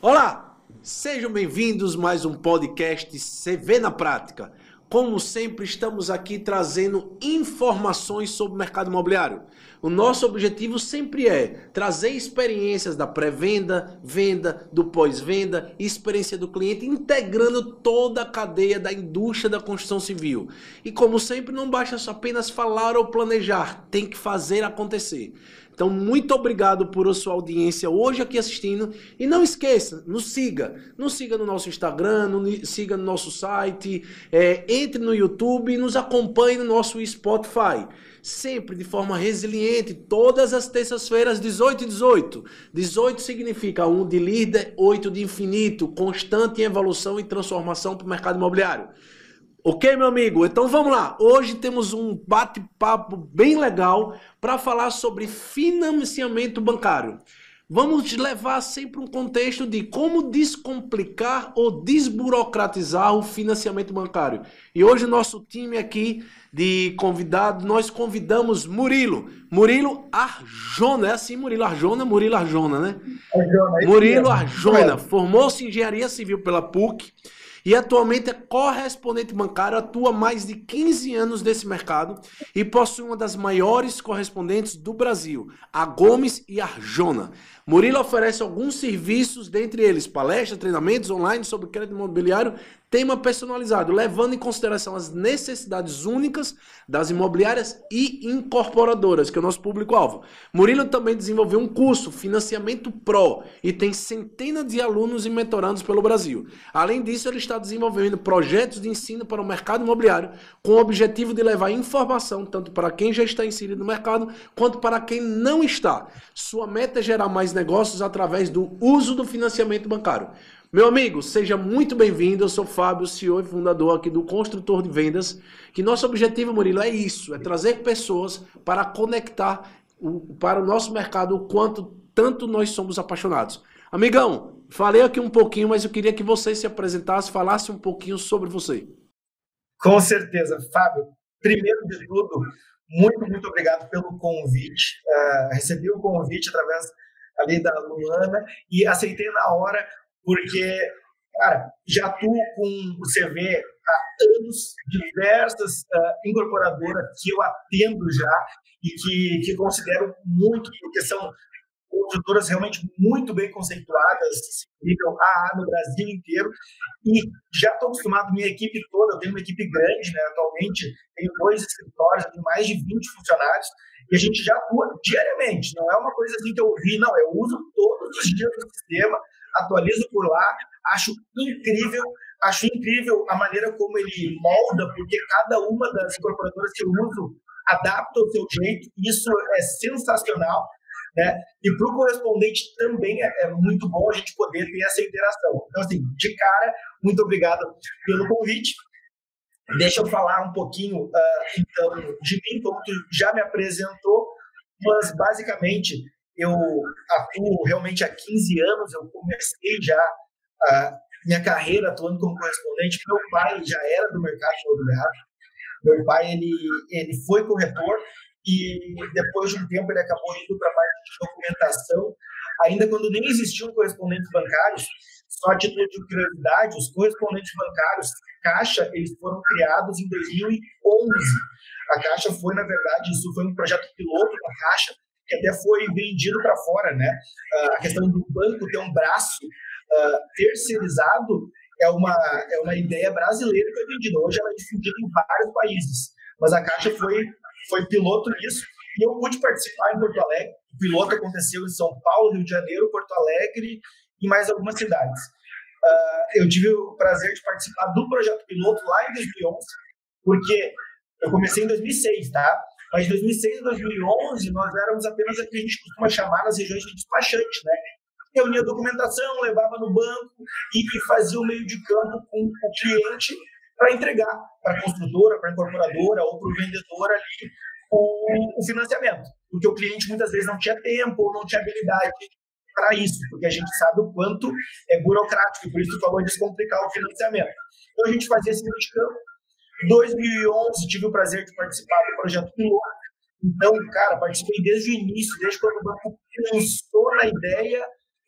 Olá, sejam bem-vindos a mais um podcast CV na Prática. Como sempre, estamos aqui trazendo informações sobre o mercado imobiliário. O nosso objetivo sempre é trazer experiências da pré-venda, venda, do pós-venda e experiência do cliente, integrando toda a cadeia da indústria da construção civil. E como sempre, não basta só apenas falar ou planejar, tem que fazer acontecer. Então, muito obrigado por a sua audiência hoje aqui assistindo. E não esqueça, nos siga. Nos siga no nosso Instagram, nos siga no nosso site, entre no YouTube e nos acompanhe no nosso Spotify. Sempre de forma resiliente, todas as terças-feiras, 18 e 18. 18 significa 1 de líder, 8 de infinito, constante em evolução e transformação para o mercado imobiliário. Ok, meu amigo? Então vamos lá. Hoje temos um bate-papo bem legal para falar sobre financiamento bancário. Vamos levar sempre um contexto de como descomplicar ou desburocratizar o financiamento bancário. E hoje o nosso time aqui de convidados, nós convidamos Murilo Arjona. É assim, Murilo Arjona, né? Murilo Arjona. Formou-se em Engenharia Civil pela PUC. E atualmente é correspondente bancário, atua mais de 15 anos nesse mercado e possui uma das maiores correspondentes do Brasil, a Gomes e Arjona. Murilo oferece alguns serviços, dentre eles palestras, treinamentos online sobre crédito imobiliário, tema personalizado, levando em consideração as necessidades únicas das imobiliárias e incorporadoras, que é o nosso público-alvo. Murilo também desenvolveu um curso, Financiamento Pro, e tem centenas de alunos e mentorandos pelo Brasil. Além disso, ele está desenvolvendo projetos de ensino para o mercado imobiliário, com o objetivo de levar informação tanto para quem já está inserido no mercado, quanto para quem não está. Sua meta é gerar mais negócios através do uso do financiamento bancário. Meu amigo, seja muito bem-vindo. Eu sou Fábio, CEO e fundador aqui do Construtor de Vendas. Que nosso objetivo, Murilo, é isso: é trazer pessoas para conectar para o nosso mercado o quanto tanto nós somos apaixonados. Amigão, falei aqui um pouquinho, mas eu queria que você se apresentasse, falasse um pouquinho sobre você. Com certeza, Fábio. Primeiro de tudo, muito obrigado pelo convite. Recebi o convite através ali da Luana e aceitei na hora, porque, cara, já atuo com o CV há anos, diversas incorporadoras que eu atendo já e que considero muito, porque são construtoras realmente muito bem conceituadas, se ligam no Brasil inteiro, e já estou acostumado, minha equipe toda, eu tenho uma equipe grande, né, atualmente, tenho 2 escritórios, tenho mais de 20 funcionários, e a gente já atua diariamente, não é uma coisa assim que eu vi, não, eu uso todos os dias o sistema, atualizo por lá, acho incrível a maneira como ele molda, porque cada uma das incorporadoras que eu uso adapta o seu jeito, isso é sensacional, né? E para o correspondente também é muito bom a gente poder ter essa interação. Então, assim, de cara, muito obrigado pelo convite. Deixa eu falar um pouquinho, então, de mim, como tu já me apresentou, mas, basicamente, eu atuo realmente há 15 anos, eu comecei já minha carreira atuando como correspondente. Meu pai já era do mercado imobiliário, meu pai ele foi corretor, e depois de um tempo ele acabou indo para a parte de documentação, ainda quando nem existiam correspondentes bancários. Só a título de curiosidade, os correspondentes bancários Caixa, eles foram criados em 2011. A Caixa foi, na verdade, isso foi um projeto piloto da Caixa, que até foi vendido para fora, né? A questão do banco ter um braço terceirizado é uma ideia brasileira que foi vendida. Hoje ela é difundida em vários países, mas a Caixa foi piloto nisso, e eu pude participar em Porto Alegre. O piloto aconteceu em São Paulo, Rio de Janeiro, Porto Alegre e mais algumas cidades. Eu tive o prazer de participar do projeto piloto lá em 2011, porque eu comecei em 2006, tá? Mas em 2006 e 2011 nós éramos apenas o que a gente costuma chamar nas regiões de despachante, né? Reunia a documentação, levava no banco e fazia o meio de campo com o cliente para entregar para a construtora, para a incorporadora ou para o vendedor ali o financiamento. Porque o cliente muitas vezes não tinha tempo ou não tinha habilidade para isso, porque a gente sabe o quanto é burocrático, e por isso tu falou de descomplicar o financiamento. Então a gente fazia esse meio de campo. Em 2011 tive o prazer de participar do projeto piloto. Então, cara, participei desde o início, desde quando o banco pensou na ideia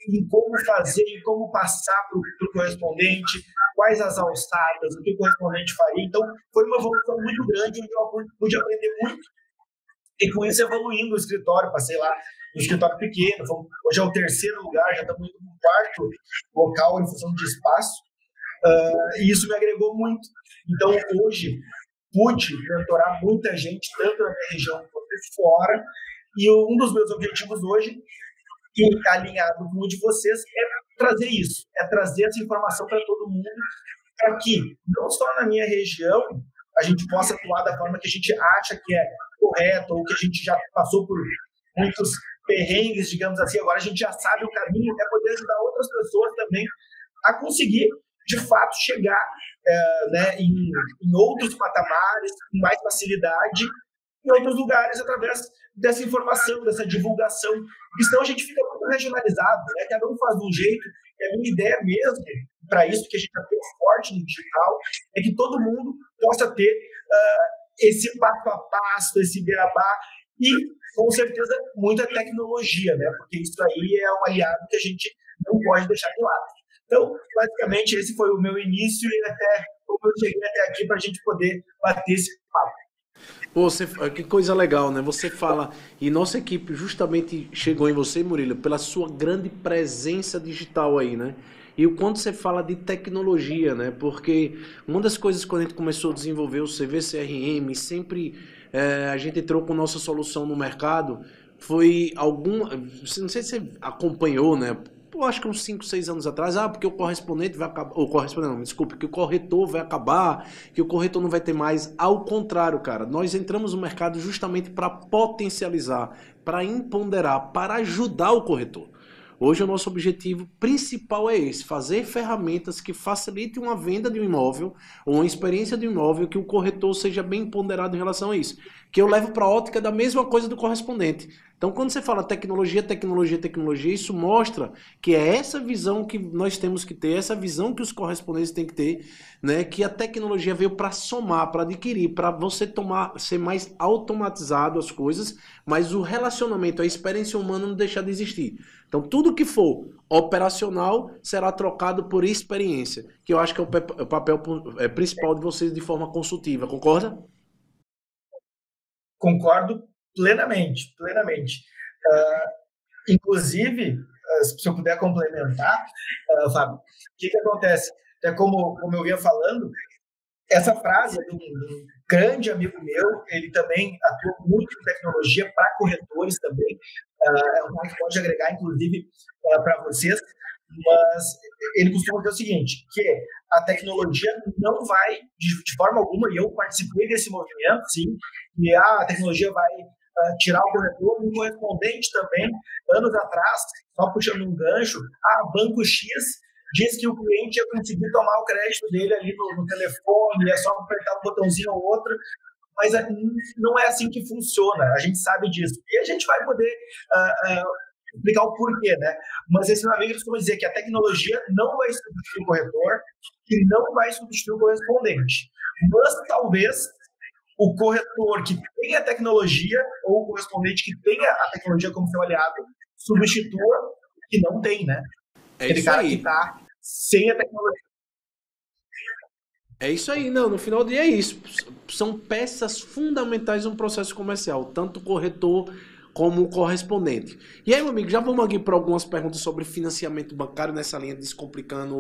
em como fazer, em como passar para o correspondente, quais as alçadas, o que o correspondente faria. Então, foi uma evolução muito grande, onde eu pude aprender muito, e com isso evoluindo o escritório. Passei lá no escritório pequeno, hoje é o 3º lugar, já estamos indo no 4º local em função de espaço, e isso me agregou muito. Então, hoje, pude mentorar muita gente, tanto na minha região quanto fora, e um dos meus objetivos hoje, e alinhado com o de vocês, é trazer isso, é trazer essa informação para todo mundo, para que, não só na minha região, a gente possa atuar da forma que a gente acha que é correto, ou que a gente já passou por muitos perrengues, digamos assim, agora a gente já sabe o caminho, é poder ajudar outras pessoas também a conseguir, de fato, chegar né, em outros patamares, com mais facilidade, em outros lugares, através dessa informação, dessa divulgação. Porque senão a gente fica muito regionalizado, né? Cada um faz de um jeito, e a minha ideia mesmo, para isso que a gente já tem forte no digital, é que todo mundo possa ter esse passo a passo, esse beabá, e com certeza muita tecnologia, né? Porque isso aí é um aliado que a gente não pode deixar de lado. Então, basicamente, esse foi o meu início e até como eu cheguei até aqui para a gente poder bater esse papo. Pô, que coisa legal, né? Você fala, e nossa equipe justamente chegou em você, Murilo, pela sua grande presença digital aí, né? E o quanto você fala de tecnologia, né? Porque uma das coisas quando a gente começou a desenvolver o CVCRM, sempre a gente entrou com nossa solução no mercado, foi não sei se você acompanhou, né? Eu acho que uns 5, 6 anos atrás, porque o correspondente vai acabar, o correspondente não, desculpa, que o corretor vai acabar, que o corretor não vai ter mais. Ao contrário, cara, nós entramos no mercado justamente para potencializar, para empoderar, para ajudar o corretor. Hoje o nosso objetivo principal é esse, fazer ferramentas que facilitem uma venda de um imóvel ou uma experiência de um imóvel, que o corretor seja bem ponderado em relação a isso. Que eu levo para a ótica da mesma coisa do correspondente. Então, quando você fala tecnologia, tecnologia, tecnologia, isso mostra que é essa visão que nós temos que ter, essa visão que os correspondentes têm que ter, né? Que a tecnologia veio para somar, para adquirir, para você ser mais automatizado as coisas, mas o relacionamento, a experiência humana não deixar de existir. Então, tudo que for operacional será trocado por experiência, que eu acho que é o papel principal de vocês de forma consultiva, concorda? Concordo plenamente, plenamente. Inclusive, se eu puder complementar, Fábio, o que acontece? É como eu vinha falando, essa frase de um grande amigo meu, ele também atua muito em tecnologia para corretores também, é um que pode agregar, inclusive, para vocês, mas ele costuma dizer o seguinte, que a tecnologia não vai, de forma alguma, e eu participei desse movimento, sim, e a tecnologia vai tirar o corretor, um correspondente também, anos atrás, só puxando um gancho, Banco X diz que o cliente ia conseguir tomar o crédito dele ali no telefone, é só apertar um botãozinho ou outro, mas não é assim que funciona, a gente sabe disso. E a gente vai poder explicar o porquê, né? Mas esse meu amigo costuma dizer que a tecnologia não vai substituir o corretor e não vai substituir o correspondente. Mas talvez o corretor que tem a tecnologia ou o correspondente que tenha a tecnologia como seu aliado substitua o que não tem, né? Aquele cara que está sem a tecnologia. É isso aí, não, no final do dia é isso. São peças fundamentais de um processo comercial, tanto o corretor como o correspondente. E aí, meu amigo, já vamos aqui para algumas perguntas sobre financiamento bancário nessa linha descomplicando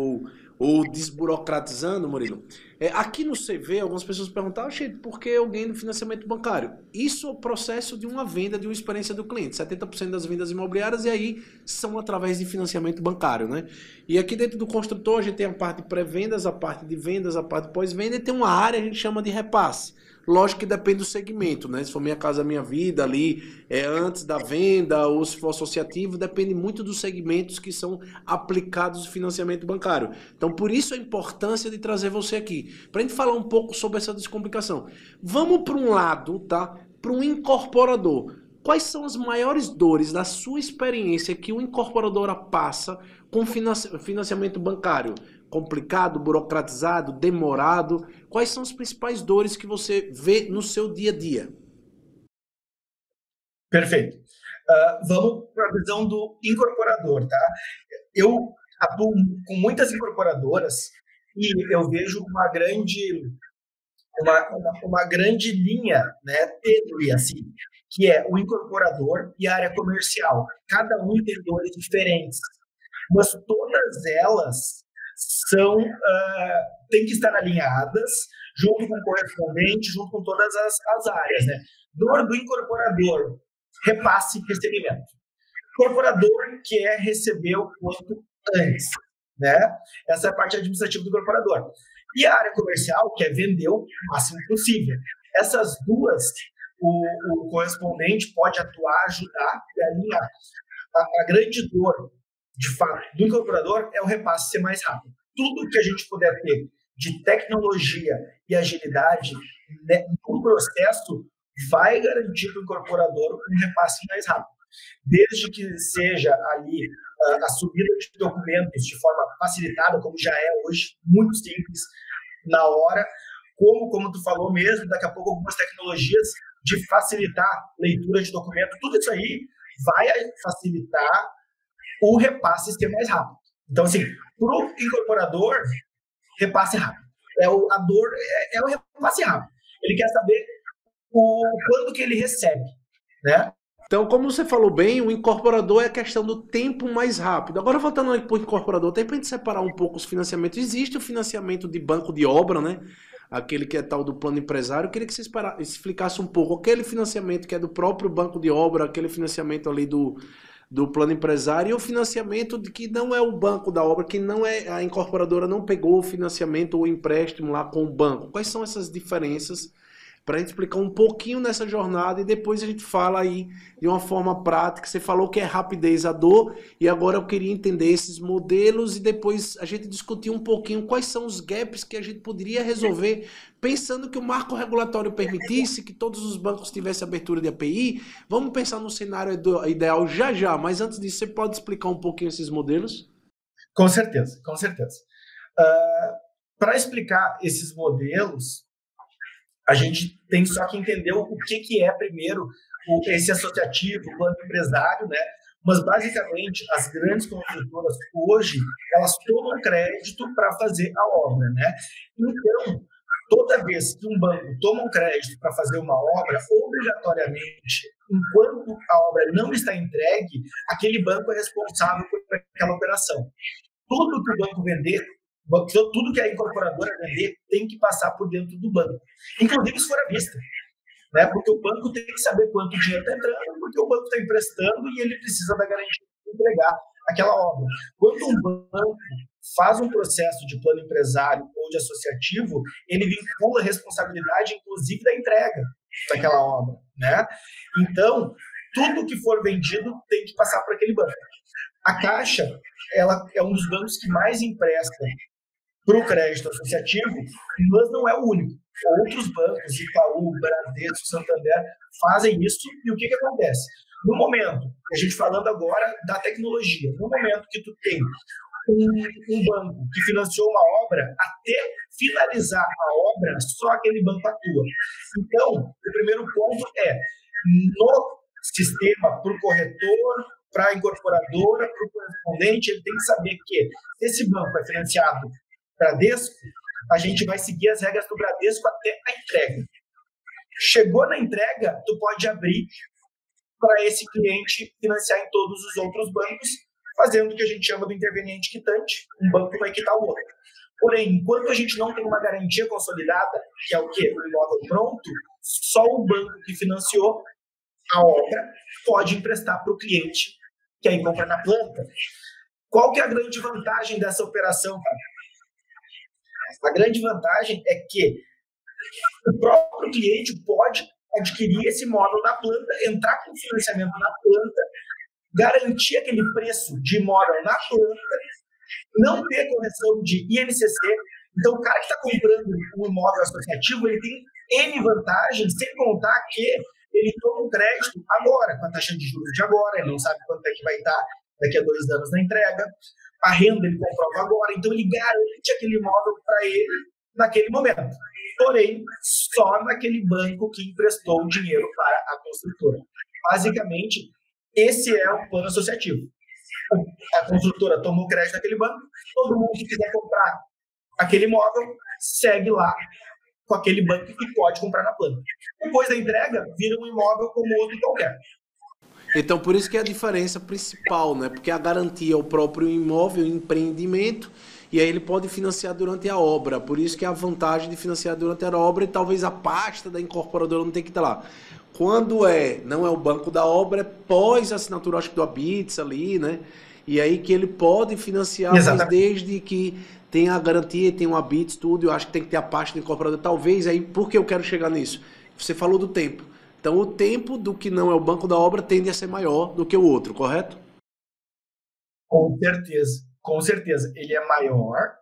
ou desburocratizando, Murilo. Aqui no CV, algumas pessoas perguntaram, por que alguém no financiamento bancário? Isso é o processo de uma venda, de uma experiência do cliente. 70% das vendas imobiliárias e aí são através de financiamento bancário, né? E aqui dentro do construtor a gente tem a parte de pré-vendas, a parte de vendas, a parte de pós-venda e tem uma área que a gente chama de repasse. Lógico que depende do segmento, né? Se for Minha Casa Minha Vida ali, antes da venda, ou se for associativo, depende muito dos segmentos que são aplicados no financiamento bancário. Então, por isso a importância de trazer você aqui, para a gente falar um pouco sobre essa descomplicação. Vamos para um lado, tá? Para um incorporador. Quais são as maiores dores da sua experiência que o incorporadora passa com financiamento bancário? Complicado, burocratizado, demorado? Quais são as principais dores que você vê no seu dia a dia? Perfeito. Vamos para a visão do incorporador, tá? eu atuo com muitas incorporadoras e eu vejo uma grande linha, né, tênue, assim, que é o incorporador e a área comercial. Cada um tem dores diferentes, mas todas elas têm que estar alinhadas, junto com o correspondente, junto com todas as áreas, né? Dor do incorporador, repasse e recebimento. Incorporador quer receber o quanto antes, né? Essa é a parte administrativa do incorporador. E a área comercial quer vender o máximo possível. Essas duas, o correspondente pode atuar, ajudar e alinhar. A grande dor, de fato, do incorporador é o repasse ser mais rápido. Tudo que a gente puder ter de tecnologia e agilidade, né, no processo vai garantir para o incorporador um repasse mais rápido. Desde que seja ali a subida de documentos de forma facilitada, como já é hoje, muito simples, na hora, como tu falou mesmo, daqui a pouco algumas tecnologias de facilitar leitura de documento, tudo isso aí vai facilitar o repasse ser mais rápido. Então, assim, para o incorporador, repasse rápido. A dor é o repasse rápido. Ele quer saber quando que ele recebe, né? Então, como você falou bem, o incorporador é a questão do tempo mais rápido. Agora, voltando para o incorporador, tem para a gente separar um pouco os financiamentos. Existe o financiamento de banco de obra, né? Aquele que é tal do plano empresário. Eu queria que você explicasse um pouco aquele financiamento que é do próprio banco de obra, aquele financiamento ali do plano empresário, e o financiamento de que não é o banco da obra, que não é a incorporadora não pegou o financiamento ou o empréstimo lá com o banco. Quais são essas diferenças? Para a gente explicar um pouquinho nessa jornada e depois a gente fala aí de uma forma prática. Você falou que é rapidez a dor e agora eu queria entender esses modelos e depois a gente discutir um pouquinho quais são os gaps que a gente poderia resolver pensando que o marco regulatório permitisse que todos os bancos tivessem abertura de API. Vamos pensar no cenário ideal já, mas antes disso você pode explicar um pouquinho esses modelos? Com certeza, com certeza. Para explicar esses modelos, a gente tem só que entender o que é, primeiro, esse associativo, o plano empresário, né? Mas, basicamente, as grandes construtoras, hoje, elas tomam crédito para fazer a obra, né? Então, toda vez que um banco toma um crédito para fazer uma obra, obrigatoriamente, enquanto a obra não está entregue, aquele banco é responsável por aquela operação. Tudo que o banco vender, tudo que a incorporadora vender tem que passar por dentro do banco, inclusive se for à vista, né? Porque o banco tem que saber quanto dinheiro está entrando, porque o banco está emprestando e ele precisa da garantia de entregar aquela obra. Quando um banco faz um processo de plano empresário ou de associativo, ele vincula a responsabilidade, inclusive, da entrega daquela obra, né? Então, tudo que for vendido tem que passar por aquele banco. A Caixa, ela é um dos bancos que mais empresta para o crédito associativo, mas não é o único. Outros bancos, Itaú, Bradesco, Santander, fazem isso. E o que acontece? No momento, a gente falando agora da tecnologia, no momento que tu tem um banco que financiou uma obra, até finalizar a obra, só aquele banco atua. Então, o primeiro ponto é, no sistema, para o corretor, para a incorporadora, para o correspondente, ele tem que saber que esse banco é financiado Bradesco, a gente vai seguir as regras do Bradesco até a entrega. Chegou na entrega, tu pode abrir para esse cliente financiar em todos os outros bancos, fazendo o que a gente chama do interveniente quitante, um banco vai quitar o outro. Porém, enquanto a gente não tem uma garantia consolidada, que é o quê? O imóvel pronto, só o banco que financiou a obra pode emprestar para o cliente que aí compra na planta. Qual que é a grande vantagem dessa operação, cara? A grande vantagem é que o próprio cliente pode adquirir esse imóvel na planta, entrar com financiamento na planta, garantir aquele preço de imóvel na planta, não ter correção de INCC. Então, o cara que está comprando um imóvel associativo, ele tem N vantagens, sem contar que ele toma um crédito agora, com a taxa de juros de agora, ele não sabe quanto é que vai estar daqui a 2 anos na entrega, a renda ele comprova agora, então ele garante aquele imóvel para ele naquele momento. Porém, só naquele banco que emprestou o dinheiro para a construtora. Basicamente, esse é o plano associativo. A construtora tomou crédito daquele banco, todo mundo que quiser comprar aquele imóvel segue lá com aquele banco que pode comprar na planta. Depois da entrega, vira um imóvel como outro qualquer. Então, por isso que é a diferença principal, né? Porque a garantia é o próprio imóvel, o empreendimento, e aí ele pode financiar durante a obra. Por isso que é a vantagem de financiar durante a obra e talvez a pasta da incorporadora não tem que estar lá. Quando não é o banco da obra, é pós assinatura, acho que do Habits ali, né? E aí que ele pode financiar, mas desde que tenha a garantia, tenha um Habits, tudo, eu acho que tem que ter a pasta da incorporadora. Talvez aí, por que eu quero chegar nisso? Você falou do tempo. Então, o tempo do que não é o banco da obra tende a ser maior do que o outro, correto? Com certeza. Ele é maior.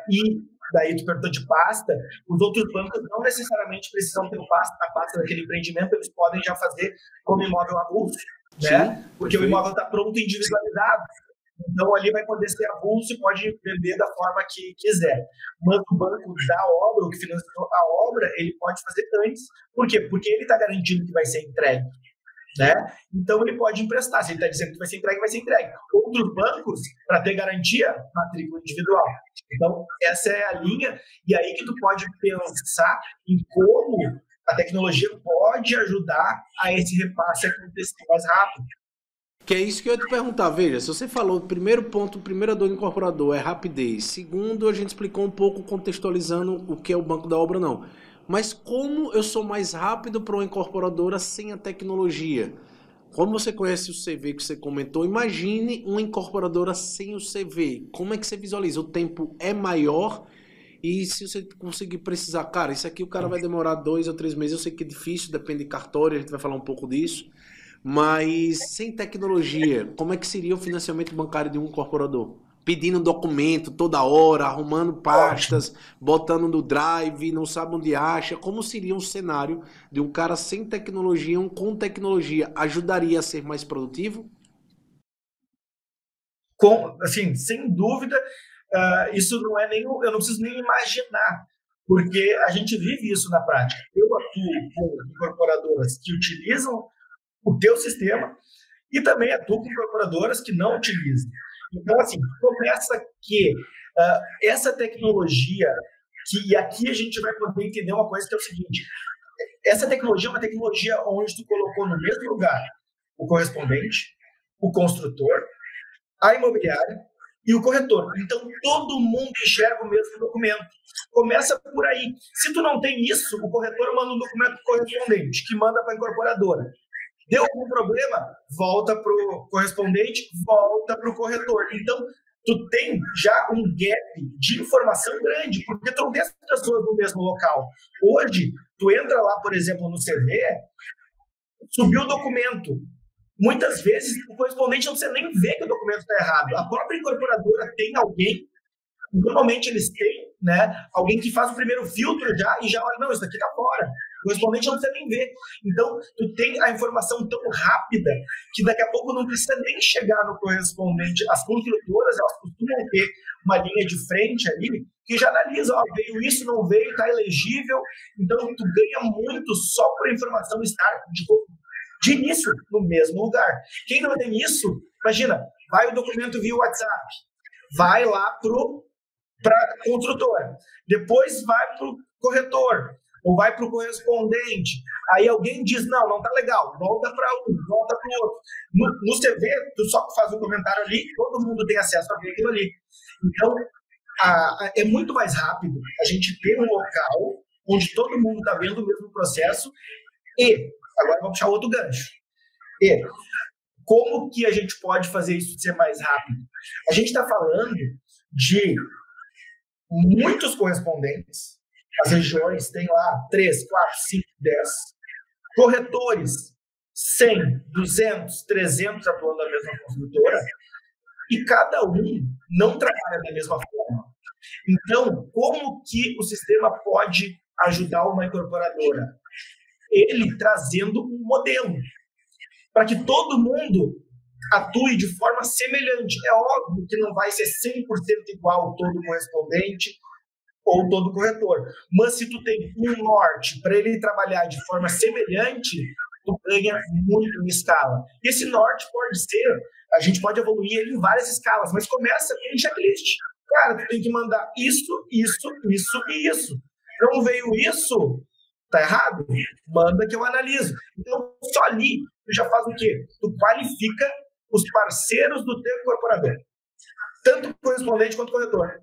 E daí tu perguntou de pasta, os outros bancos não necessariamente precisam ter a pasta daquele empreendimento, eles podem já fazer como imóvel avulso, né? Porque o imóvel está pronto individualizado. Então, ali vai poder ser avulso e pode vender da forma que quiser. Mas o banco da obra, o que financiou a obra, ele pode fazer antes. Por quê? Porque ele está garantindo que vai ser entregue. Né? Então, ele pode emprestar. Se ele está dizendo que vai ser entregue, vai ser entregue. Outros bancos, para ter garantia, matrícula individual. Então, essa é a linha. E aí que tu pode pensar em como a tecnologia pode ajudar a esse repasse acontecer mais rápido. Que é isso que eu ia te perguntar. Veja, se você falou, primeiro ponto, primeira dor do incorporador é rapidez. Segundo, a gente explicou um pouco contextualizando o que é o banco da obra, não. Mas como eu sou mais rápido para uma incorporadora sem a tecnologia? Como você conhece o CV que você comentou, imagine uma incorporadora sem o CV. Como é que você visualiza? O tempo é maior e se você conseguir precisar... Cara, isso aqui o cara vai demorar 2 ou 3 meses. Eu sei que é difícil, depende de cartório, a gente vai falar um pouco disso. Mas sem tecnologia, como é que seria o financiamento bancário de um incorporador? Pedindo documento toda hora, arrumando pastas, botando no drive, não sabe onde acha. Como seria um cenário de um cara sem tecnologia, um com tecnologia? Ajudaria a ser mais produtivo? Assim, sem dúvida, isso não é nem... Eu não preciso nem imaginar, porque a gente vive isso na prática. Eu atuo com incorporadoras que utilizam o teu sistema e também atuo com incorporadoras que não utilizam. Então, assim, começa que essa tecnologia, e aqui a gente vai poder entender uma coisa que é o seguinte, essa tecnologia é uma tecnologia onde tu colocou no mesmo lugar o correspondente, o construtor, a imobiliária e o corretor. Então, todo mundo enxerga o mesmo documento. Começa por aí. Se tu não tem isso, o corretor manda um documento para o correspondente, que manda para a incorporadora. Deu algum problema, volta para o correspondente, volta para o corretor. Então, tu tem já um gap de informação grande, porque tu não tem as pessoas no mesmo local. Hoje, tu entra lá, por exemplo, no CV, subiu o documento. Muitas vezes, o correspondente não precisa nem ver que o documento está errado. A própria incorporadora tem alguém, normalmente eles têm, né, alguém que faz o primeiro filtro já e já olha, não, isso aqui está fora. O correspondente não precisa nem ver. Então, tu tem a informação tão rápida que daqui a pouco não precisa nem chegar no correspondente. As construtoras, elas costumam ter uma linha de frente ali que já analisa, ó, veio isso, não veio, está elegível. Então, tu ganha muito só por a informação estar de início no mesmo lugar. Quem não tem isso, imagina, vai o documento via WhatsApp, vai lá para a construtora, depois vai para o corretor, ou vai para o correspondente, aí alguém diz, não está legal, volta para um, volta para o outro. No CV, tu só faz um comentário ali, todo mundo tem acesso a ver aquilo ali. Então, é muito mais rápido a gente ter um local onde todo mundo está vendo o mesmo processo e, agora vamos puxar outro gancho, e como que a gente pode fazer isso ser mais rápido? A gente está falando de muitos correspondentes. As regiões têm lá 3, 4, 5, 10 corretores, 100, 200, 300 atuando na mesma construtora, e cada um não trabalha da mesma forma. Então, como que o sistema pode ajudar uma incorporadora? Ele trazendo um modelo para que todo mundo atue de forma semelhante. É óbvio que não vai ser 100% igual todo correspondente ou todo corretor, mas se tu tem um norte para ele trabalhar de forma semelhante, tu ganha muito em escala. Esse norte pode ser A gente pode evoluir ele em várias escalas, mas começa com um checklist. Cara, tu tem que mandar isso, isso, isso e isso. Não veio isso, tá errado? Manda que eu analiso. Então, só ali, tu já faz o quê? Tu qualifica os parceiros do teu incorporador. Tanto correspondente quanto corretor.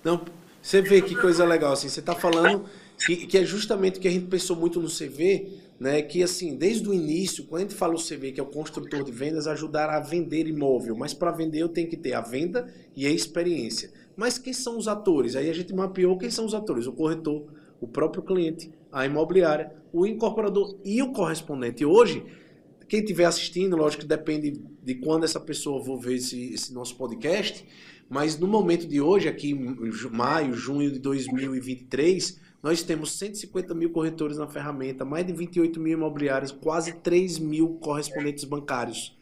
Não, você vê que coisa legal, assim, você está falando que é justamente o que a gente pensou muito no CV, né, que assim, desde o início, quando a gente fala o CV, que é o construtor de vendas, ajudar a vender imóvel, mas para vender eu tenho que ter a venda e a experiência. Mas quem são os atores? Aí a gente mapeou quem são os atores, o corretor, o próprio cliente, a imobiliária, o incorporador e o correspondente. E hoje, quem estiver assistindo, lógico que depende de quando essa pessoa for ver esse nosso podcast, mas no momento de hoje, aqui em maio, junho de 2023, nós temos 150 mil corretores na ferramenta, mais de 28 mil imobiliários, quase 3 mil correspondentes bancários.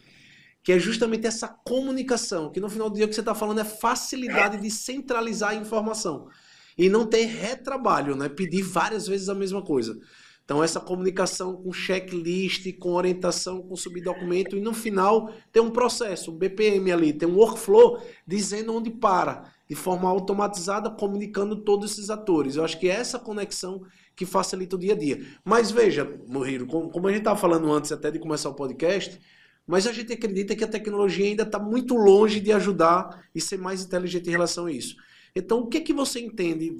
Que é justamente essa comunicação, que no final do dia o que você está falando é facilidade de centralizar a informação. E não ter retrabalho, né? Pedir várias vezes a mesma coisa. Então essa comunicação com checklist, com orientação, com subdocumento e no final tem um processo, um BPM ali, tem um workflow dizendo onde para, de forma automatizada, comunicando todos esses atores. Eu acho que é essa conexão que facilita o dia a dia. Mas veja, Murilo, como a gente estava falando antes até de começar o podcast, mas a gente acredita que a tecnologia ainda está muito longe de ajudar e ser mais inteligente em relação a isso. Então, o que que você entende?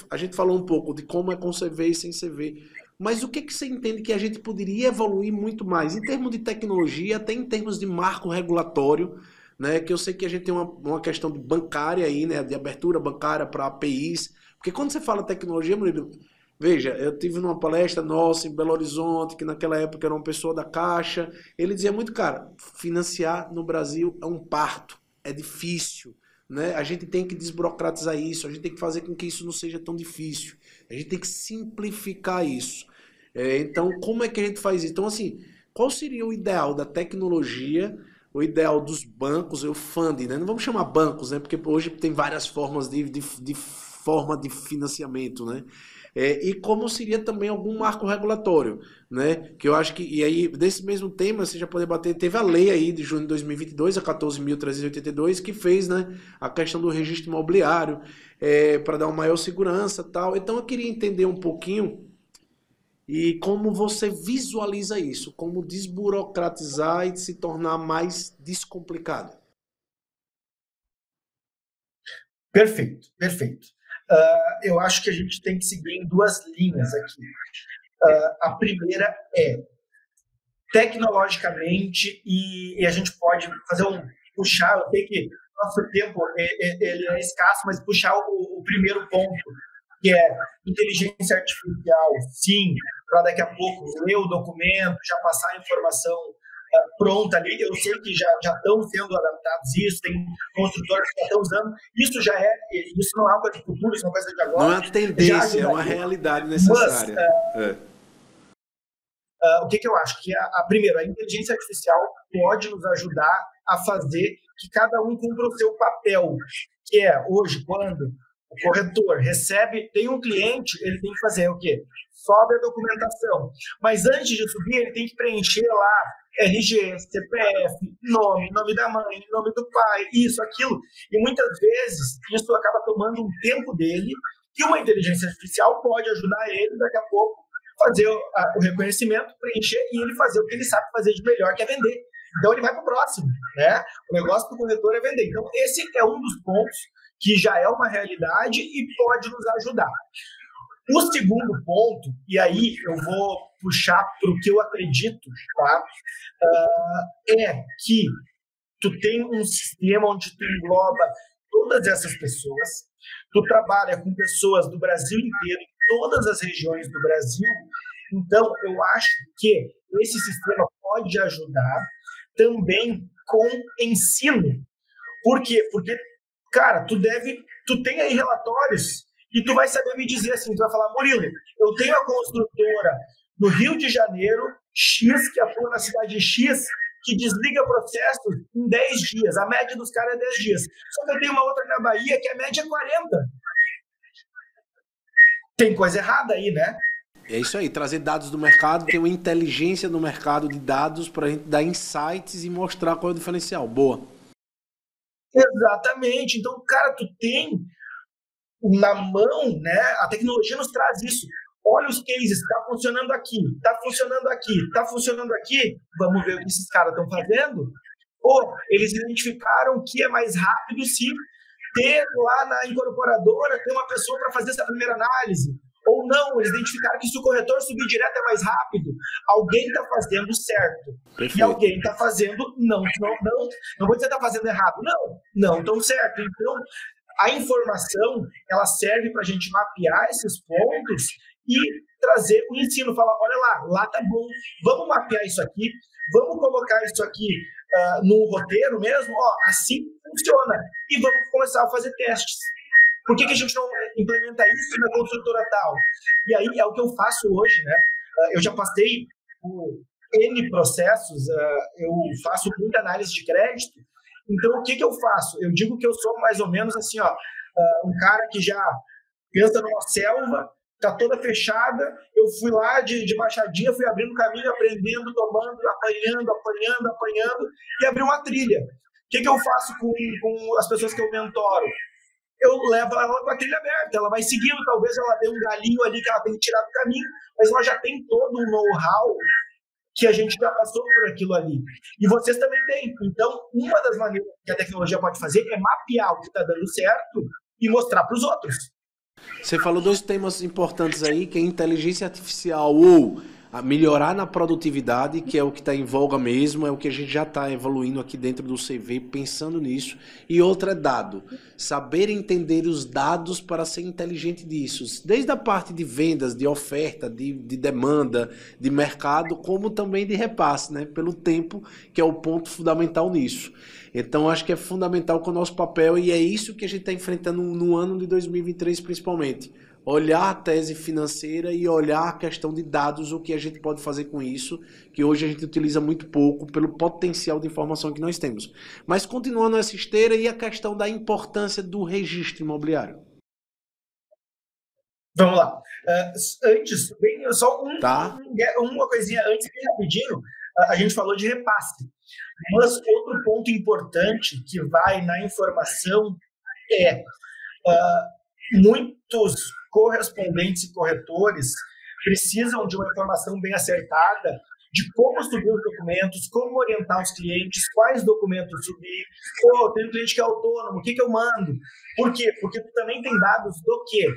A gente falou um pouco de como é com CV e sem CV, mas o que que você entende que a gente poderia evoluir muito mais, em termos de tecnologia, até em termos de marco regulatório, né? Que eu sei que a gente tem uma questão de bancária aí, né? De abertura bancária para APIs, porque quando você fala tecnologia, Murilo, veja, eu tive numa palestra nossa em Belo Horizonte, que naquela época era uma pessoa da Caixa, ele dizia muito, cara, financiar no Brasil é um parto, é difícil, né? A gente tem que desburocratizar isso, a gente tem que fazer com que isso não seja tão difícil, a gente tem que simplificar isso. Então, como é que a gente faz isso? Então, assim, qual seria o ideal da tecnologia, o ideal dos bancos, o funding, né? Não vamos chamar bancos, né? Porque hoje tem várias formas de forma de financiamento, né? E como seria também algum marco regulatório, né? Que eu acho que, e aí, desse mesmo tema, você já pode bater, teve a lei aí de junho de 2022, a 14.382, que fez, né, a questão do registro imobiliário, para dar uma maior segurança e tal. Então eu queria entender um pouquinho e como você visualiza isso, como desburocratizar e se tornar mais descomplicado. Perfeito, perfeito. Eu acho que a gente tem que seguir em duas linhas aqui. A primeira é tecnologicamente, e a gente pode fazer puxar, eu sei que nosso tempo ele é escasso, mas puxar o primeiro ponto, que é inteligência artificial, sim, para daqui a pouco ler o documento, já passar a informação pronta ali. Eu sei que já estão sendo adaptados isso, tem construtores que já estão usando. Isso não é uma coisa de futuro, isso é uma coisa de agora. Não é uma tendência, é uma realidade necessária. O que eu acho? Que primeiro, a inteligência artificial pode nos ajudar a fazer que cada um cumpra o seu papel, que é hoje, quando o corretor tem um cliente, ele tem que fazer o quê? Sobe a documentação. Mas antes de subir, ele tem que preencher lá RG, CPF, nome da mãe, nome do pai, isso, aquilo. E muitas vezes isso acaba tomando um tempo dele, que uma inteligência artificial pode ajudar ele daqui a pouco fazer o reconhecimento, preencher e ele fazer o que ele sabe fazer de melhor, que é vender. Então ele vai para o próximo, né? O negócio do corretor é vender. Então esse é um dos pontos que já é uma realidade e pode nos ajudar. O segundo ponto, e aí eu vou puxar para o que eu acredito, tá? É que tu tem um sistema onde tu engloba todas essas pessoas, tu trabalha com pessoas do Brasil inteiro, em todas as regiões do Brasil, então eu acho que esse sistema pode ajudar também com ensino. Por quê? Porque, cara, tu tem aí relatórios e tu vai saber me dizer assim, tu vai falar, Murilo, eu tenho a construtora no Rio de Janeiro, X, que atua na cidade X, que desliga processos em 10 dias. A média dos caras é 10 dias. Só que eu tenho uma outra na Bahia que a média é 40. Tem coisa errada aí, né? É isso aí, trazer dados do mercado, ter uma inteligência no mercado de dados para a gente dar insights e mostrar qual é o diferencial. Boa. Exatamente. Então, cara, tu tem na mão, né? A tecnologia nos traz isso. Olha os cases, está funcionando aqui, está funcionando aqui, está funcionando aqui. Vamos ver o que esses caras estão fazendo. Ou eles identificaram que é mais rápido se ter lá na incorporadora, ter uma pessoa para fazer essa primeira análise. Ou não, eles identificaram que se o corretor subir direto é mais rápido. Alguém está fazendo certo. Perfeito. E alguém está fazendo não vou dizer que está fazendo errado. Não tão certo. Então, a informação, ela serve para a gente mapear esses pontos e trazer o ensino. Falar, olha lá tá bom, vamos mapear isso aqui, vamos colocar isso aqui no roteiro mesmo, assim funciona. E vamos começar a fazer testes. Por que a gente não implementa isso na construtora tal? E aí é o que eu faço hoje, né? Eu já passei por N processos, eu faço muita análise de crédito. Então, o que eu faço? Eu digo que eu sou mais ou menos assim, um cara que já pensa numa selva, tá toda fechada, eu fui lá de baixadinha, fui abrindo caminho, aprendendo, tomando, apanhando, e abri uma trilha. O que eu faço com as pessoas que eu mentoro? Eu levo ela com a trilha aberta, ela vai seguindo, talvez ela dê um galinho ali que ela tem que tirar do caminho, mas ela já tem todo um know-how que a gente já passou por aquilo ali. E vocês também têm. Então, uma das maneiras que a tecnologia pode fazer é mapear o que está dando certo e mostrar para os outros. Você falou dois temas importantes aí, que é inteligência artificial ou a melhorar na produtividade, que é o que está em voga mesmo, é o que a gente já está evoluindo aqui dentro do CV, pensando nisso. E outra é dado. Saber entender os dados para ser inteligente disso. Desde a parte de vendas, de oferta, de demanda, de mercado, como também de repasse, né? Pelo tempo, que é o ponto fundamental nisso. Então, acho que é fundamental com o nosso papel e é isso que a gente está enfrentando no ano de 2023, principalmente. Olhar a tese financeira e olhar a questão de dados, o que a gente pode fazer com isso, que hoje a gente utiliza muito pouco pelo potencial de informação que nós temos. Mas continuando essa esteira e a questão da importância do registro imobiliário. Vamos lá. Antes, só uma coisinha antes, bem rapidinho, a gente falou de repasse. Mas outro ponto importante que vai na informação é muitos correspondentes e corretores precisam de uma informação bem acertada de como subir os documentos, como orientar os clientes, quais documentos subir. Tem um cliente que é autônomo, o que eu mando? Por quê? Porque tu também tem dados do quê?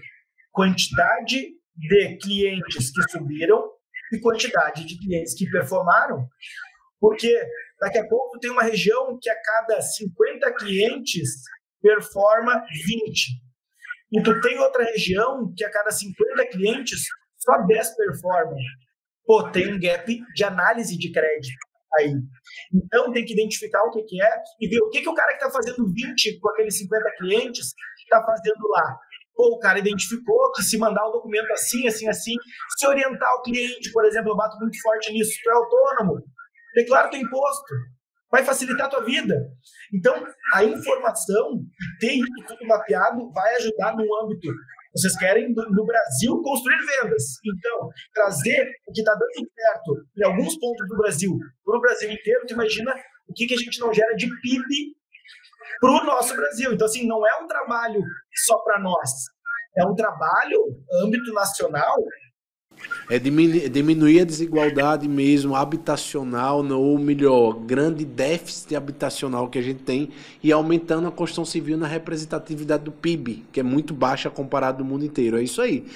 Quantidade de clientes que subiram e quantidade de clientes que performaram. Porque daqui a pouco tem uma região que a cada 50 clientes performa 20. E tu tem outra região que a cada 50 clientes, só 10 performam. Tem um gap de análise de crédito aí. Então, tem que identificar o que é e ver o que o cara que está fazendo 20 com aqueles 50 clientes está fazendo lá. O cara identificou que se mandar o documento assim, se orientar o cliente, por exemplo, eu bato muito forte nisso, tu é autônomo, declara teu imposto. Vai facilitar a tua vida. Então, a informação, ter isso tudo mapeado, vai ajudar no âmbito. Vocês querem, no Brasil, construir vendas. Então, trazer o que está dando certo em alguns pontos do Brasil, para o Brasil inteiro, tu imagina o que a gente não gera de PIB para o nosso Brasil. Então, assim, não é um trabalho só para nós. É um trabalho, âmbito nacional. É diminuir a desigualdade mesmo, habitacional, ou melhor, grande déficit habitacional que a gente tem e aumentando a construção civil na representatividade do PIB, que é muito baixa comparado do mundo inteiro. É isso aí.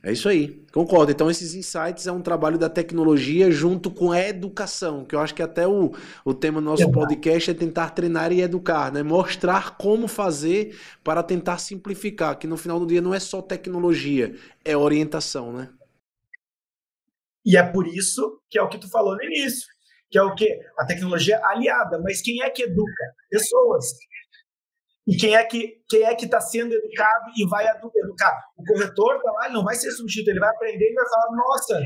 É isso aí. Concordo. Então, esses insights é um trabalho da tecnologia junto com a educação, que eu acho que até o tema do nosso podcast é tentar treinar e educar, né? Mostrar como fazer para tentar simplificar, que no final do dia não é só tecnologia, é orientação, né? E é por isso que é o que tu falou no início, que é o quê? A tecnologia aliada. Mas quem é que educa? Pessoas. E quem é que está sendo educado e vai educar? O corretor está lá, ele não vai ser substituído, ele vai aprender e vai falar, nossa,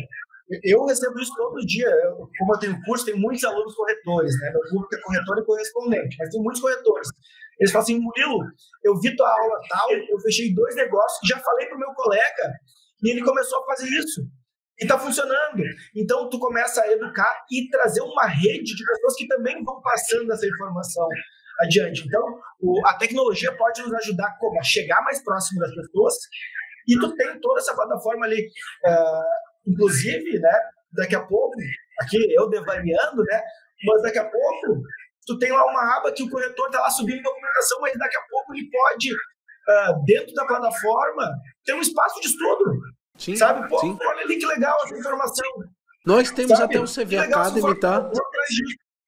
eu recebo isso todo dia. Como eu tenho curso, tem muitos alunos corretores, né? Meu público é corretor e correspondente, mas tem muitos corretores. Eles falam assim, Murilo, eu vi tua aula tal, eu fechei 2 negócios, já falei para o meu colega, E ele começou a fazer isso. E está funcionando. Então, tu começa a educar e trazer uma rede de pessoas que também vão passando essa informação adiante. Então, a tecnologia pode nos ajudar como? A chegar mais próximo das pessoas, e tu tem toda essa plataforma ali. Inclusive, né, daqui a pouco, aqui eu devaneando, né, mas daqui a pouco tu tem lá uma aba que o corretor está lá subindo documentação, mas daqui a pouco ele pode, dentro da plataforma, ter um espaço de estudo. Sim, sabe? Pô, sim. Olha ali que legal essa informação. Nós temos até o CV Academy, tá?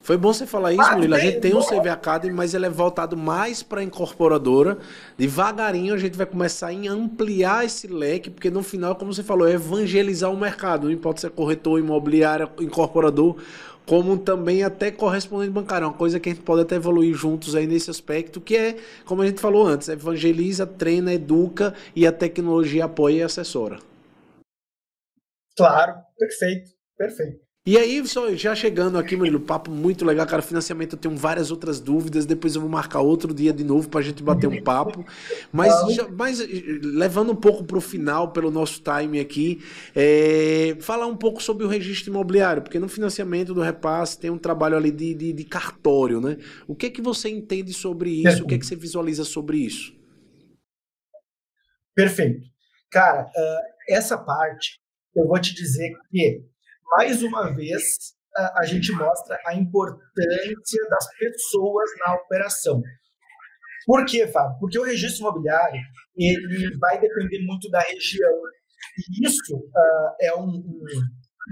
Foi bom você falar isso, Murilo. A gente tem um CV Academy, mas ele é voltado mais para a incorporadora. Devagarinho a gente vai começar a ampliar esse leque, porque no final, como você falou, é evangelizar o mercado. Não importa se é corretor, imobiliário, incorporador, como também até correspondente bancário. Uma coisa que a gente pode até evoluir juntos aí nesse aspecto, que é, como a gente falou antes, evangeliza, treina, educa e a tecnologia apoia e assessora. Claro, perfeito, perfeito. E aí, já chegando aqui, Murilo, papo muito legal, cara, financiamento eu tenho várias outras dúvidas, depois eu vou marcar outro dia de novo pra gente bater um papo, mas levando um pouco pro final, pelo nosso time aqui, falar um pouco sobre o registro imobiliário, porque no financiamento do repasse tem um trabalho ali de cartório, né? O que é que você entende sobre isso? O que é que você visualiza sobre isso? Perfeito. Cara, essa parte, eu vou te dizer que mais uma vez, a gente mostra a importância das pessoas na operação. Por quê, Fábio? Porque o registro imobiliário ele vai depender muito da região. E isso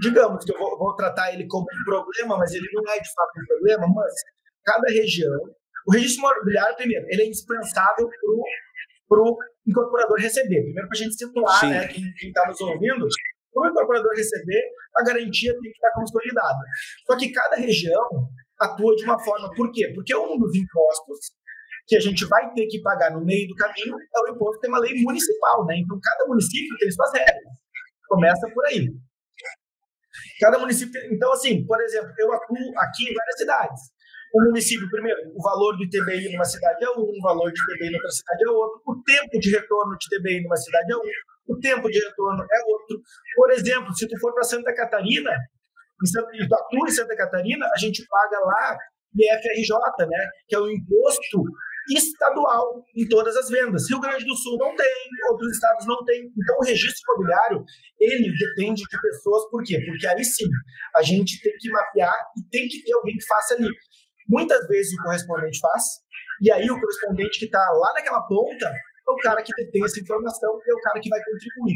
digamos que eu vou tratar ele como um problema, mas ele não é de fato um problema, mas cada região... O registro imobiliário, primeiro, ele é indispensável para o incorporador receber. Primeiro, para a gente situar, né, quem está nos ouvindo... Para o incorporador receber, a garantia tem que estar consolidada. Só que cada região atua de uma forma. Por quê? Porque um dos impostos que a gente vai ter que pagar no meio do caminho é o imposto que tem uma lei municipal, né? Então, cada município tem suas regras. Começa por aí. Cada município... Então, assim, por exemplo, eu atuo aqui em várias cidades. O município, primeiro, o valor do ITBI numa cidade é um, o valor de ITBI em outra cidade é outro, o tempo de retorno de ITBI numa cidade é um, o tempo de retorno é outro. Por exemplo, se tu for para Santa Catarina, e tu atua em Santa Catarina, a gente paga lá IFRJ, né, que é o imposto estadual em todas as vendas. Rio Grande do Sul não tem, outros estados não tem. Então, o registro imobiliário, ele depende de pessoas. Por quê? Porque aí sim, a gente tem que mapear e tem que ter alguém que faça ali. Muitas vezes o correspondente faz, e aí o correspondente que está lá naquela ponta é o cara que detém essa informação e é o cara que vai contribuir.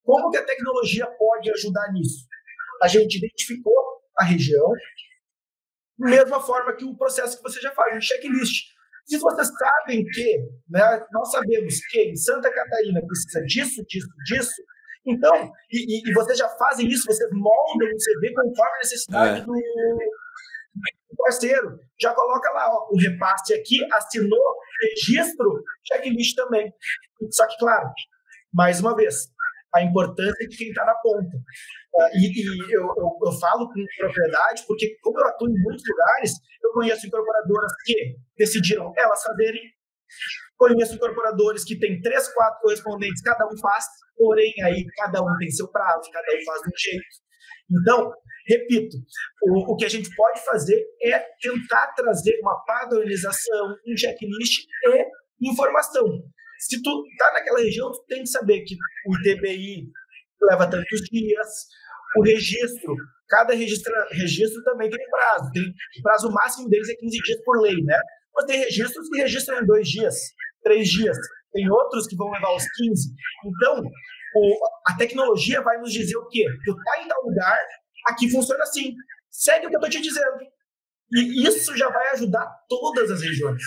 Como que a tecnologia pode ajudar nisso? A gente identificou a região, da mesma forma que o processo que você já faz, um checklist. Se vocês sabem que, né, nós sabemos que em Santa Catarina precisa disso, disso, disso, então, e vocês já fazem isso, vocês moldam o CV conforme a necessidade do parceiro, já coloca lá, ó, o repasse aqui, assinou, registro, checklist também. Só que, claro, mais uma vez, a importância de quem está na ponta. Eu falo com propriedade, porque como eu atuo em muitos lugares, eu conheço incorporadoras que decidiram elas fazerem, conheço incorporadores que têm 3, 4 correspondentes, cada um faz, porém aí cada um tem seu prazo, cada um faz de um jeito. Então, repito, o que a gente pode fazer é tentar trazer uma padronização, um checklist e informação. Se tu está naquela região, tu tem que saber que o ITBI leva tantos dias, o registro, cada registro também tem prazo. O prazo máximo deles é 15 dias por lei, né? Mas tem registros que registram em 2 dias, 3 dias. Tem outros que vão levar os 15. Então, a tecnologia vai nos dizer o quê? Tu tá em tal lugar, aqui funciona assim. Segue o que eu tô te dizendo. E isso já vai ajudar todas as regiões.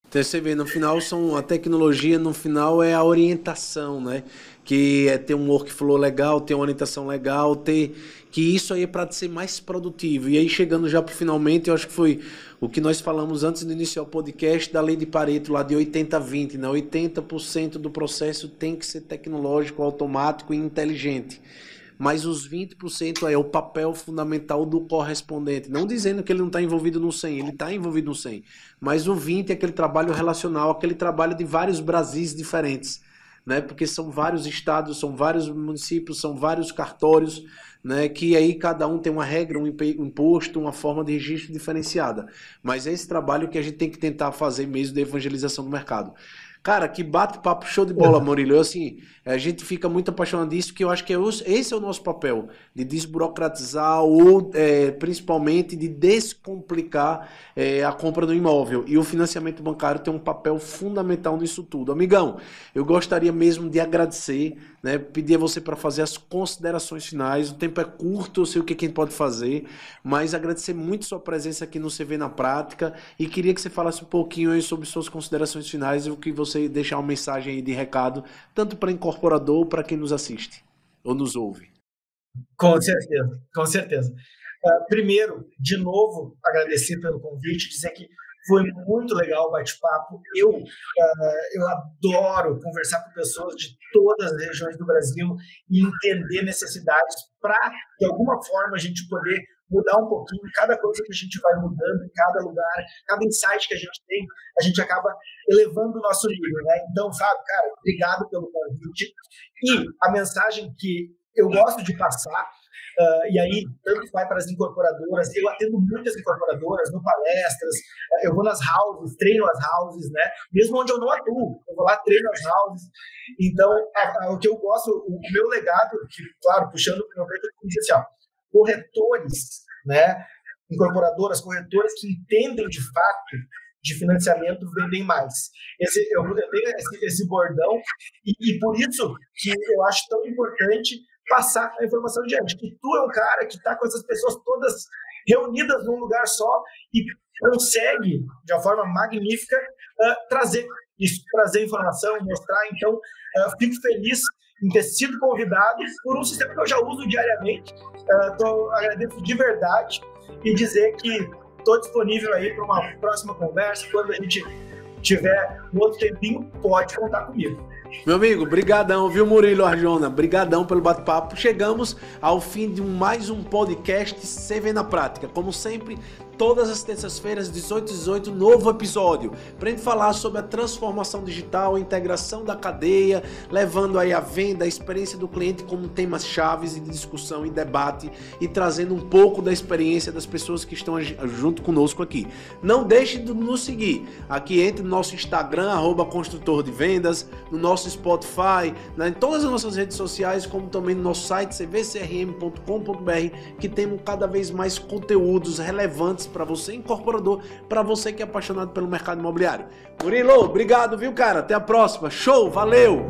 Então, você vê, no final, a tecnologia, no final, é a orientação, né? Que é ter um workflow legal, ter uma orientação legal, que isso aí é para ser mais produtivo. E aí, chegando já para finalmente, eu acho que foi o que nós falamos antes de iniciar o podcast, da lei de Pareto, lá de 80-20, né? 80% do processo tem que ser tecnológico, automático e inteligente. Mas os 20% é o papel fundamental do correspondente. Não dizendo que ele não está envolvido no 100, ele está envolvido no 100. Mas o 20% é aquele trabalho relacional, aquele trabalho de vários Brasis diferentes. né? Porque são vários estados, são vários municípios, são vários cartórios, né? Que aí cada um tem uma regra, um imposto, uma forma de registro diferenciada. Mas é esse trabalho que a gente tem que tentar fazer mesmo de evangelização do mercado. Cara, que bate-papo show de bola, Murilo. Assim, a gente fica muito apaixonado disso, porque eu acho que esse é o nosso papel, de desburocratizar ou principalmente de descomplicar a compra do imóvel. E o financiamento bancário tem um papel fundamental nisso tudo. Amigão, eu gostaria mesmo de agradecer, né, pedir a você para fazer as considerações finais. O tempo é curto, eu sei o que a gente pode fazer, mas agradecer muito sua presença aqui no CV na Prática e queria que você falasse um pouquinho aí sobre suas considerações finais e o que você deixar uma mensagem aí de recado, tanto para incorporador ou para quem nos assiste ou nos ouve. Com certeza, com certeza. Primeiro, de novo, agradecer pelo convite, dizer que foi muito legal o bate-papo. Eu adoro conversar com pessoas de todas as regiões do Brasil e entender necessidades para, de alguma forma, a gente poder mudar um pouquinho. Cada coisa que a gente vai mudando em cada lugar, cada insight que a gente tem, a gente acaba elevando o nosso nível, né? Então, sabe, cara, obrigado pelo convite. E a mensagem que eu gosto de passar, e aí tanto vai para as incorporadoras, eu atendo muitas incorporadoras no palestras, eu vou nas houses, treino as houses, né? Mesmo onde eu não atuo, eu vou lá, treino as houses. Então, o que eu gosto, o meu legado, que, claro, puxando o meu peito, como disse, corretores, né? Incorporadoras, corretoras que entendem de fato de financiamento vendem mais. Eu tenho esse bordão e por isso que eu acho tão importante passar a informação adiante. Que tu é um cara que está com essas pessoas todas reunidas num lugar só e consegue, de uma forma magnífica, trazer isso, trazer informação, mostrar. Então, fico feliz em ter sido convidado por um sistema que eu já uso diariamente. Agradeço de verdade e dizer que estou disponível aí para uma próxima conversa. Quando a gente tiver um outro tempinho, pode contar comigo. Meu amigo, brigadão, viu, Murilo Arjona? Brigadão pelo bate-papo. Chegamos ao fim de mais um podcast CV na Prática. Como sempre, todas as terças-feiras, 18h18, novo episódio. Pra gente falar sobre a transformação digital, a integração da cadeia, levando aí a venda, a experiência do cliente como temas chaves de discussão e debate e trazendo um pouco da experiência das pessoas que estão junto conosco aqui. Não deixe de nos seguir. Aqui entre no nosso Instagram, @construtor de vendas, no nosso Spotify, em todas as nossas redes sociais, como também no nosso site cvcrm.com.br, que temos cada vez mais conteúdos relevantes para você, incorporador, para você que é apaixonado pelo mercado imobiliário. Murilo, obrigado, viu, cara? Até a próxima. Show, valeu!